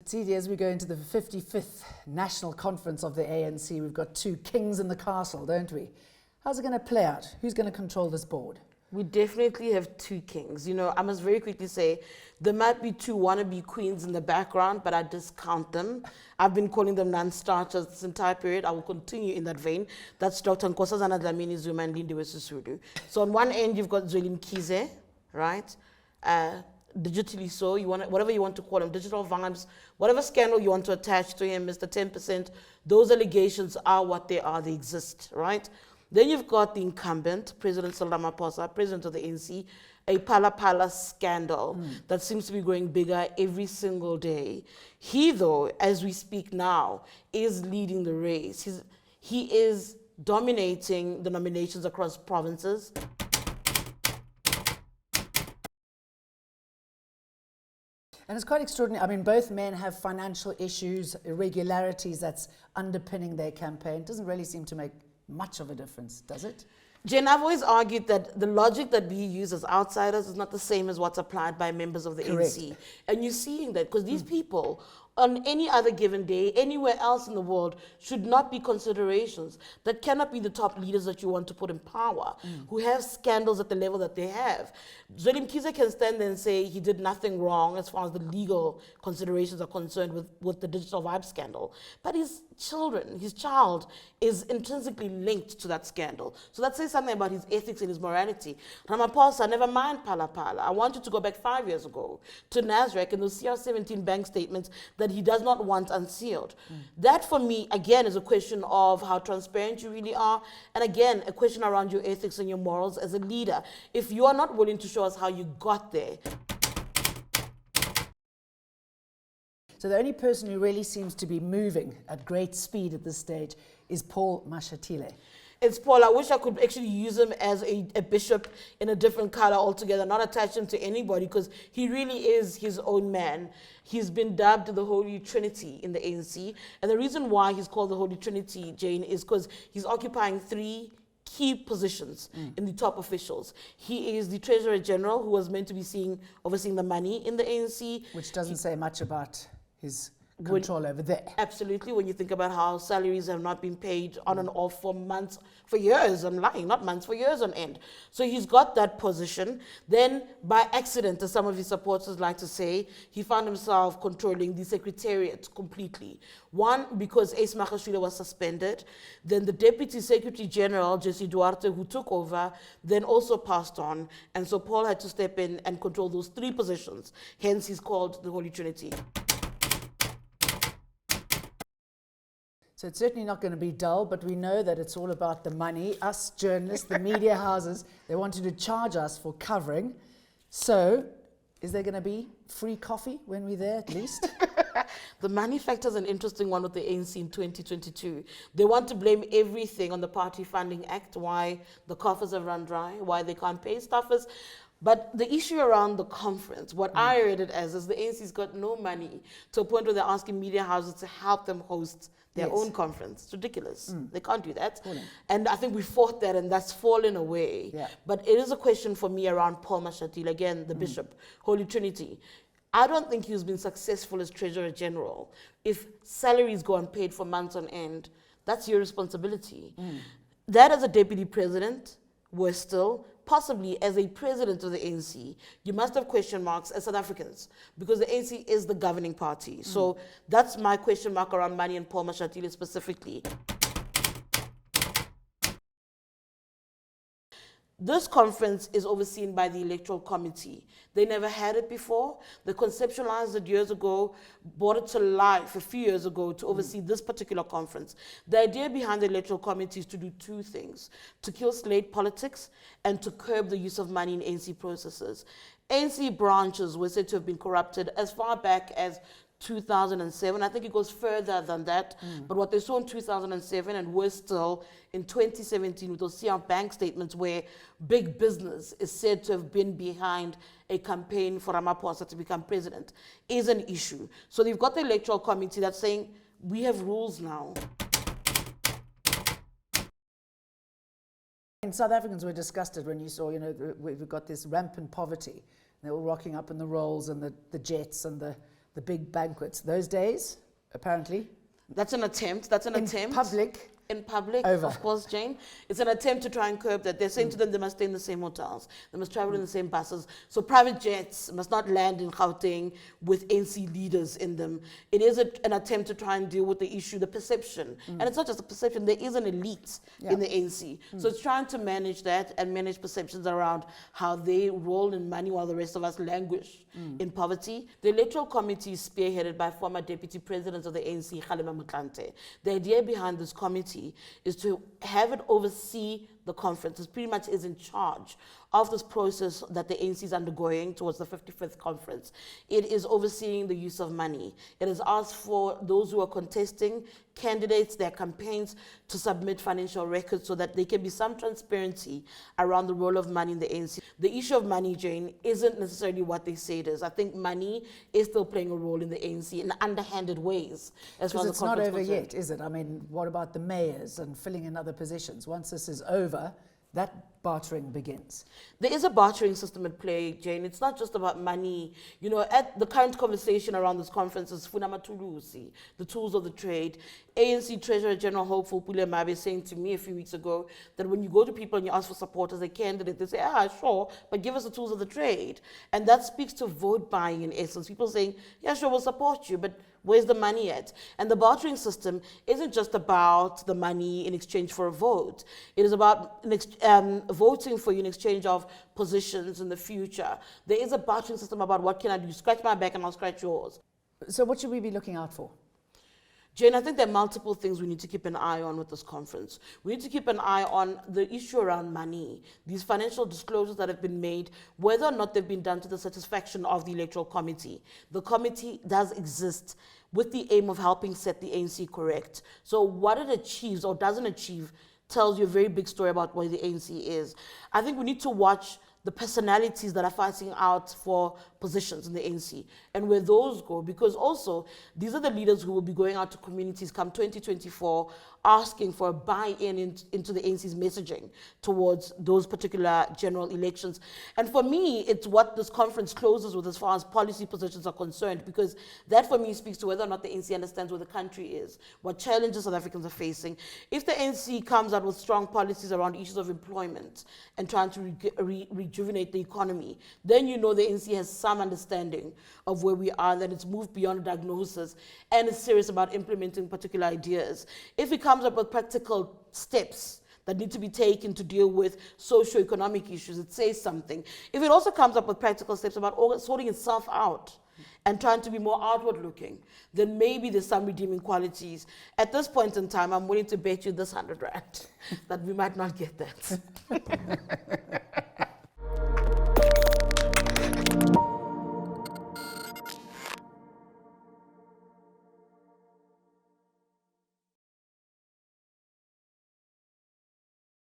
Tshidi, as we go into the 55th National Conference of the ANC, we've got two kings in the castle, don't we? How's it going to play out? Who's going to control this board? We definitely have two kings. You know, I must very quickly say, there might be two wannabe queens in the background, but I discount them. I've been calling them non-starters this entire period. I will continue in that vein. That's Dr. Nkosazana Dlamini Zuma and Lindiwe Sisulu. So on one end, you've got Zweli Mkhize, right? Digitally so, whatever you want to call him, digital vibes, whatever scandal you want to attach to him, Mr. 10%, those allegations are what they are, they exist, right? Then you've got the incumbent, President Cyril Ramaphosa, president of the ANC, a pala scandal that seems to be growing bigger every single day. He, though, as we speak now, is leading the race. He is dominating the nominations across provinces. And it's quite extraordinary. I mean, both men have financial issues, irregularities that's underpinning their campaign. It doesn't really seem to make much of a difference, does it? Jen, I've always argued that the logic that we use as outsiders is not the same as what's applied by members of the ANC. And you're seeing that because these people, on any other given day, anywhere else in the world, should not be considerations. That cannot be the top leaders that you want to put in power, who have scandals at the level that they have. Zweli Mkhize can stand there and say he did nothing wrong as far as the legal considerations are concerned with the digital vibe scandal. But his child is intrinsically linked to that scandal. So that says something about his ethics and his morality. Ramaphosa, never mind pala. I want you to go back 5 years ago to Nasrec and those CR17 bank statements that he does not want unsealed. That for me, again, is a question of how transparent you really are, and again, a question around your ethics and your morals as a leader. If you are not willing to show us how you got there. So the only person who really seems to be moving at great speed at this stage is Paul Mashatile. It's Paul. I wish I could actually use him as a bishop in a different color altogether, not attach him to anybody, because he really is his own man. He's been dubbed the Holy Trinity in the ANC. And the reason why he's called the Holy Trinity, Jane, is because he's occupying three key positions in the top officials. He is the Treasurer General, who was meant to be overseeing the money in the ANC. Which doesn't say much about his control over there. Absolutely, when you think about how salaries have not been paid on and off for months, for years, I'm lying, not months, for years on end. So he's got that position. Then, by accident, as some of his supporters like to say, he found himself controlling the secretariat completely. One, because Ace Mashatile was suspended. Then the Deputy Secretary General, Jesse Duarte, who took over, then also passed on. And so Paul had to step in and control those three positions. Hence, he's called the Holy Trinity. So it's certainly not going to be dull, but we know that it's all about the money. Us journalists, the media houses, they wanted to charge us for covering. So is there going to be free coffee when we're there at least? The money factor is an interesting one with the ANC in 2022. They want to blame everything on the Party Funding Act, why the coffers have run dry, why they can't pay staffers. But the issue around the conference, what I read it as, is the ANC's got no money to a point where they're asking media houses to help them host their own conference. It's ridiculous. They can't do that. And I think we fought that, and that's fallen away. But it is a question for me around Paul Mashatile, again, the bishop, Holy Trinity. I don't think he's been successful as Treasurer General. If salaries go unpaid for months on end, that's your responsibility. That as a deputy president, we're still, possibly as a president of the ANC, you must have question marks as South Africans, because the ANC is the governing party. So that's my question mark around money and Paul Mashatile specifically. This conference is overseen by the Electoral Committee. They never had it before. They conceptualized it years ago, brought it to life a few years ago to oversee this particular conference. The idea behind the Electoral Committee is to do two things: to kill slate politics and to curb the use of money in ANC processes. ANC branches were said to have been corrupted as far back as 2007. I think it goes further than that. But what they saw in 2007, and we're still in 2017 with those CR bank statements where big business is said to have been behind a campaign for Ramaphosa to become president, is an issue. So they've got the Electoral Committee that's saying, we have rules now. And South Africans were disgusted when you saw, you know, we've got this rampant poverty. They're all rocking up in the rolls and the jets and the the big banquets. Those days, apparently, That's an attempt. That's an attempt. In public, Over. of course, Jane. It's an attempt to try and curb that. They're saying to them they must stay in the same hotels. They must travel in the same buses. So private jets must not land in Gauteng with ANC leaders in them. It is an attempt to try and deal with the issue, the perception. And it's not just a perception. There is an elite in the ANC. So it's trying to manage that and manage perceptions around how they roll in money while the rest of us languish in poverty. The Electoral Committee is spearheaded by former Deputy President of the ANC, Kgalema Motlanthe. The idea behind this committee is to have it oversee the conference. It pretty much is in charge of this process that the ANC is undergoing towards the 55th conference. It is overseeing the use of money. It has asked for those who are contesting candidates, their campaigns, to submit financial records so that there can be some transparency around the role of money in the ANC. The issue of money, Jane, isn't necessarily what they say it is. I think money is still playing a role in the ANC in underhanded ways. As far as it's the not conference over concerned. yet, is it? I mean, what about the mayors and filling in other positions? Once this is over, that bartering begins. There is a bartering system at play, Jane. It's not just about money. You know, at the current conversation around this conference is Funamatulusi, the tools of the trade. ANC Treasurer General Hopeful Pule Mabe saying to me a few weeks ago that when you go to people and you ask for support as a candidate, they say, sure, but give us the tools of the trade. And that speaks to vote buying in essence. People saying, yeah, sure, we'll support you, but where's the money at? And the bartering system isn't just about the money in exchange for a vote. It is about voting for you in exchange of positions in the future. There is a bartering system about what can I do? Scratch my back and I'll scratch yours. So what should we be looking out for? Jane, I think there are multiple things we need to keep an eye on with this conference. We need to keep an eye on the issue around money, these financial disclosures that have been made, whether or not they've been done to the satisfaction of the Electoral Committee. The committee does exist with the aim of helping set the ANC correct. So what it achieves or doesn't achieve tells you a very big story about where the ANC is. I think we need to watch the personalities that are fighting out for positions in the ANC and where those go, because also these are the leaders who will be going out to communities come 2024 asking for a buy-in into the ANC's messaging towards those particular general elections. And for me, it's what this conference closes with as far as policy positions are concerned, because that for me speaks to whether or not the ANC understands where the country is, what challenges South Africans are facing. If the ANC comes out with strong policies around issues of employment and trying to rejuvenate the economy, then you know the ANC has some understanding of where we are, that it's moved beyond diagnosis and is serious about implementing particular ideas. If it comes up with practical steps that need to be taken to deal with socio-economic issues, it says something. If it also comes up with practical steps about sorting itself out and trying to be more outward looking, then maybe there's some redeeming qualities. At this point in time, I'm willing to bet you this 100 Rand that we might not get that.